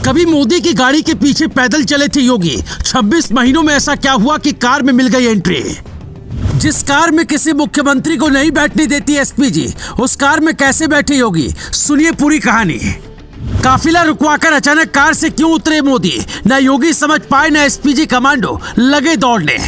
कभी मोदी की गाड़ी के पीछे पैदल चले थे योगी। 26 महीनों में ऐसा क्या हुआ कि कार में मिल गई एंट्री। जिस कार में किसी मुख्यमंत्री को नहीं बैठने देती एसपीजी, उस कार में कैसे बैठे योगी, सुनिए पूरी कहानी। काफिला रुकवाकर अचानक कार से क्यों उतरे मोदी, न योगी समझ पाए न एसपीजी कमांडो लगे दौड़ने।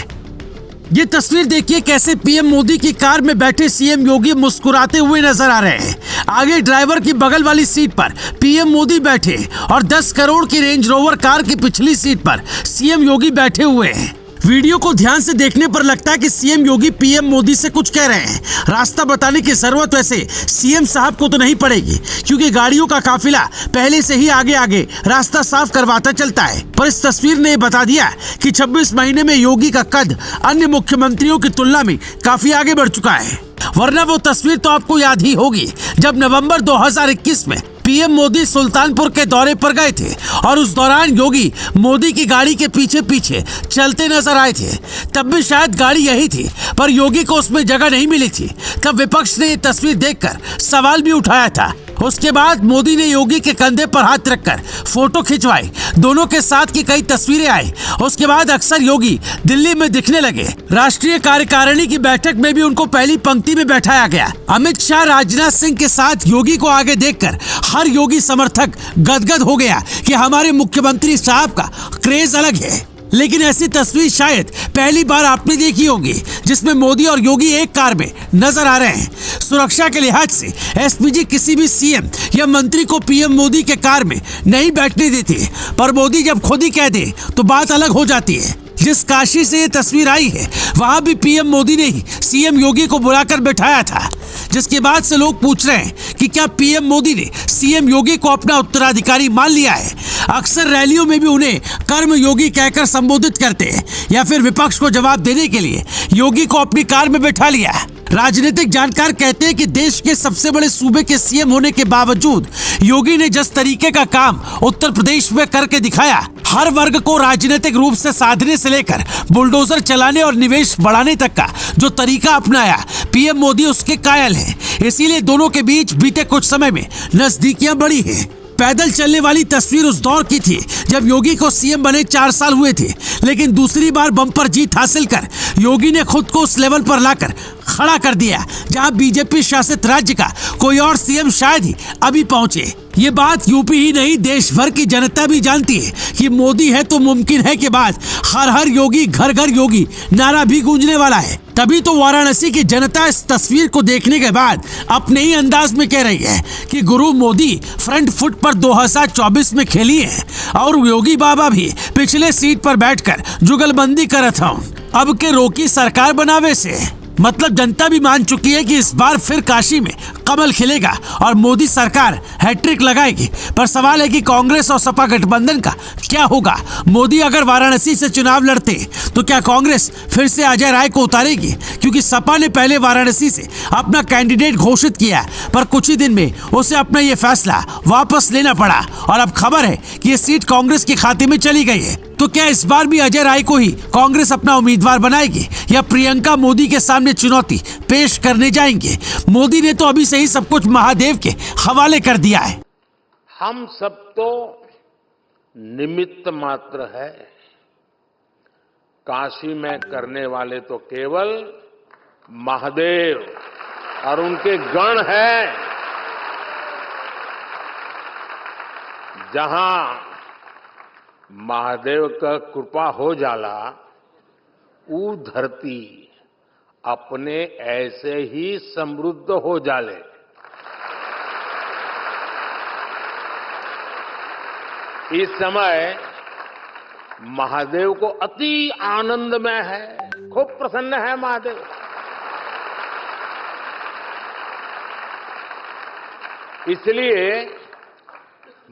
ये तस्वीर देखिए कैसे पीएम मोदी की कार में बैठे सीएम योगी मुस्कुराते हुए नजर आ रहे हैं। आगे ड्राइवर की बगल वाली सीट पर पीएम मोदी बैठे और 10 करोड़ की रेंज रोवर कार की पिछली सीट पर सीएम योगी बैठे हुए हैं। वीडियो को ध्यान से देखने पर लगता है कि सीएम योगी पीएम मोदी से कुछ कह रहे हैं। रास्ता बताने की जरूरत वैसे सीएम साहब को तो नहीं पड़ेगी, क्योंकि गाड़ियों का काफिला पहले से ही आगे आगे रास्ता साफ करवाता चलता है। पर इस तस्वीर ने बता दिया कि 26 महीने में योगी का कद अन्य मुख्यमंत्रियों की तुलना में काफी आगे बढ़ चुका है। वरना वो तस्वीर तो आपको याद ही होगी जब नवंबर 2021 में पीएम मोदी सुल्तानपुर के दौरे पर गए थे और उस दौरान योगी मोदी की गाड़ी के पीछे पीछे चलते नजर आए थे। तब भी शायद गाड़ी यही थी, पर योगी को उसमें जगह नहीं मिली थी। तब विपक्ष ने ये तस्वीर देखकर सवाल भी उठाया था। उसके बाद मोदी ने योगी के कंधे पर हाथ रखकर फोटो खिंचवाई। दोनों के साथ की कई तस्वीरें आई। उसके बाद अक्सर योगी दिल्ली में दिखने लगे। राष्ट्रीय कार्यकारिणी की बैठक में भी उनको पहली पंक्ति में बैठाया गया। अमित शाह, राजनाथ सिंह के साथ योगी को आगे देखकर हर योगी समर्थक गदगद हो गया कि हमारे मुख्यमंत्री साहब का क्रेज अलग है। लेकिन ऐसी तस्वीर शायद पहली बार आपने देखी होगी जिसमें मोदी और योगी एक कार में नजर आ रहे हैं। सुरक्षा के लिहाज से एसपीजी किसी भी सीएम या मंत्री को पीएम मोदी के कार में नहीं बैठने देती, पर मोदी जब खुद ही कह दे तो बात अलग हो जाती है। जिस काशी से ये तस्वीर आई है वहां भी पीएम मोदी ने ही सीएम योगी को बुलाकर बैठाया था, जिसके बाद से लोग पूछ रहे हैं कि क्या पीएम मोदी ने सीएम योगी को अपना उत्तराधिकारी मान लिया है। अक्सर रैलियों में भी उन्हें कर्म योगी कहकर संबोधित करते हैं, या फिर विपक्ष को जवाब देने के लिए योगी को अपनी कार में बैठा लिया। राजनीतिक जानकार कहते हैं कि देश के सबसे बड़े सूबे के सीएम होने के बावजूद योगी ने जिस तरीके का काम उत्तर प्रदेश में करके दिखाया, हर वर्ग को राजनीतिक रूप से साधने से लेकर बुलडोजर चलाने और निवेश बढ़ाने तक का जो तरीका अपनाया, पीएम मोदी उसके कायल हैं। इसीलिए दोनों के बीच बीते कुछ समय में नजदीकियां बढ़ी हैं। पैदल चलने वाली तस्वीर उस दौर की थी जब योगी को सीएम बने 4 साल हुए थे, लेकिन दूसरी बार बम्पर जीत हासिल कर योगी ने खुद को उस लेवल पर लाकर खड़ा कर दिया जहां बीजेपी शासित राज्य का कोई और सीएम शायद ही अभी पहुंचे। ये बात यूपी ही नहीं देश भर की जनता भी जानती है कि मोदी है तो मुमकिन है के बाद हर हर योगी घर घर योगी नारा भी गूंजने वाला है। तभी तो वाराणसी की जनता इस तस्वीर को देखने के बाद अपने ही अंदाज में कह रही है कि गुरु मोदी फ्रंट फुट पर 2024 में खेली है और योगी बाबा भी पिछले सीट पर बैठकर जुगलबंदी करत हूं। अब के रोकी सरकार बनावे से मतलब जनता भी मान चुकी है कि इस बार फिर काशी में कमल खिलेगा और मोदी सरकार हैट्रिक लगाएगी। पर सवाल है कि कांग्रेस और सपा गठबंधन का क्या होगा। मोदी अगर वाराणसी से चुनाव लड़ते तो क्या कांग्रेस फिर से अजय राय को उतारेगी, क्योंकि सपा ने पहले वाराणसी से अपना कैंडिडेट घोषित किया, पर कुछ ही दिन में उसे अपना ये फैसला वापस लेना पड़ा और अब खबर है कि ये सीट कांग्रेस के खाते में चली गई है। तो क्या इस बार भी अजय राय को ही कांग्रेस अपना उम्मीदवार बनाएगी या प्रियंका मोदी के सामने चुनौती पेश करने जाएंगे। मोदी ने तो अभी से ही सब कुछ महादेव के हवाले कर दिया है। हम सब तो निमित्त मात्र है, काशी में करने वाले तो केवल महादेव और उनके गण है। जहां महादेव का कृपा हो जाला, ऊ धरती अपने ऐसे ही समृद्ध हो जाले। इस समय महादेव को अति आनंद में है, खूब प्रसन्न है महादेव। इसलिए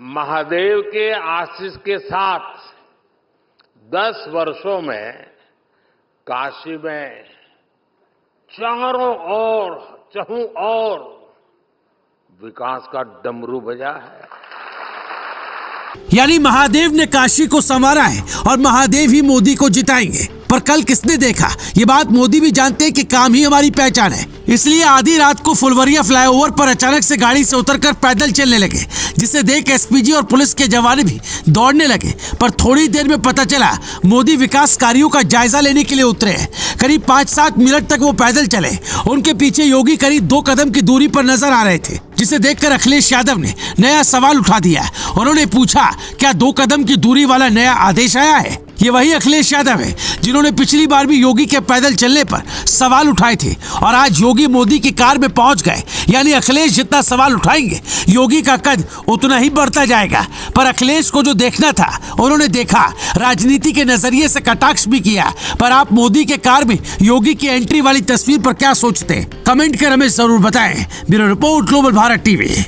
महादेव के आशीष के साथ 10 वर्षों में काशी में चारों ओर चहुं ओर विकास का डमरू बजा है। यानी महादेव ने काशी को संवारा है और महादेव ही मोदी को जिताएंगे। पर कल किसने देखा? ये बात मोदी भी जानते हैं कि काम ही हमारी पहचान है। इसलिए आधी रात को फुलवरिया फ्लाईओवर पर अचानक से गाड़ी से उतरकर पैदल चलने लगे, जिसे देख एसपीजी और पुलिस के जवान भी दौड़ने लगे। पर थोड़ी देर में पता चला मोदी विकास कार्यों का जायजा लेने के लिए उतरे। करीब 5-7 मिनट तक वो पैदल चले। उनके पीछे योगी करीब 2 कदम की दूरी पर नजर आ रहे थे, जिसे देखकर अखिलेश यादव ने नया सवाल उठा दिया। उन्होंने पूछा, क्या 2 कदम की दूरी वाला नया आदेश आया है? ये वही अखिलेश यादव है जिन्होंने पिछली बार भी योगी के पैदल चलने पर सवाल उठाए थे, और आज योगी मोदी की कार में पहुंच गए। यानी अखिलेश जितना सवाल उठाएंगे, योगी का कद उतना ही बढ़ता जाएगा। पर अखिलेश को जो देखना था उन्होंने देखा, राजनीति के नजरिए से कटाक्ष भी किया। पर आप मोदी के कार में योगी की एंट्री वाली तस्वीर पर क्या सोचते हैं? कमेंट कर हमें जरूर बताएं। Bureau report, global Bharat TV.